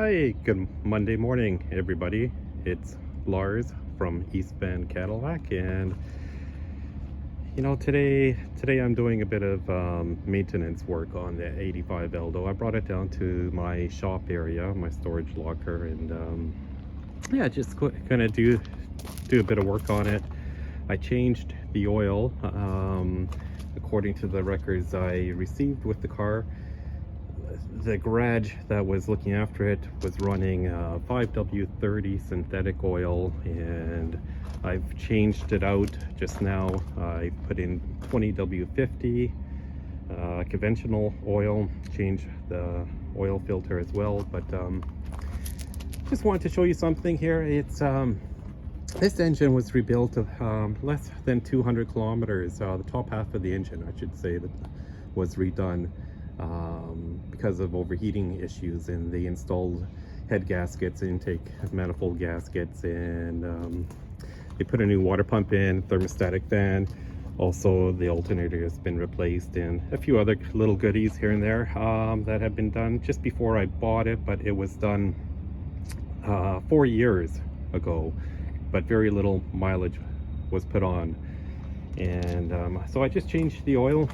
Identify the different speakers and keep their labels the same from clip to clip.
Speaker 1: Hi, good Monday morning, everybody. It's Lars from East Bend Cadillac, and today I'm doing a bit of maintenance work on the 85 Eldo. I brought it down to my shop area, my storage locker, and yeah, just gonna do a bit of work on it. I changed the oil according to the records I received with the car. The garage that was looking after it was running 5W30 synthetic oil, and I've changed it out just now. I put in 20W50 conventional oil, changed the oil filter as well. But just wanted to show you something here. It's this engine was rebuilt of less than 200 kilometers. The top half of the engine, I should say, that was redone because of overheating issues, and they installed head gaskets, intake manifold gaskets, and they put a new water pump in, thermostatic fan. Also, the alternator has been replaced, and a few other little goodies here and there that have been done just before I bought it, but it was done 4 years ago, but very little mileage was put on. And so I just changed the oil.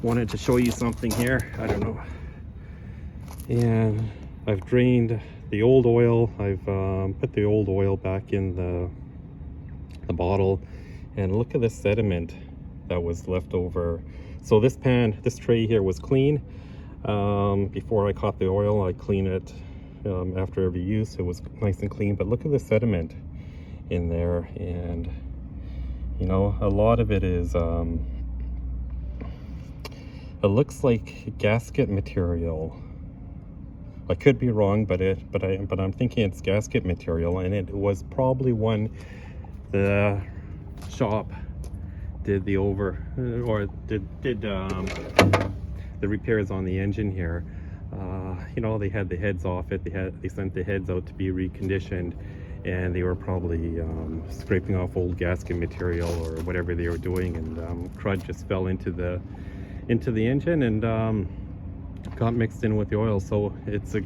Speaker 1: Wanted to show you something here. I don't know. And I've drained the old oil. I've put the old oil back in the bottle, and look at the sediment that was left over. So this tray here was clean. Before I caught the oil, I clean it after every use. It was nice and clean, but look at the sediment in there, and a lot of it is it looks like gasket material. I could be wrong, but I'm thinking it's gasket material, and it was probably when the shop did the repairs on the engine here. They had the heads off it. They sent the heads out to be reconditioned, and they were probably scraping off old gasket material or whatever they were doing, and crud just fell into the engine and got mixed in with the oil. So it's a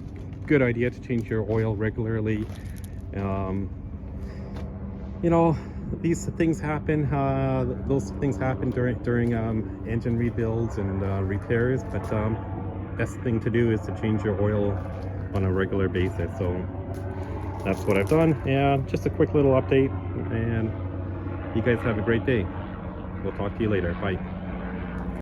Speaker 1: good idea to change your oil regularly. These things happen. Those things happen during engine rebuilds and repairs, but best thing to do is to change your oil on a regular basis. So that's what I've done. Yeah, just a quick little update, and you guys have a great day. We'll talk to you later. Bye.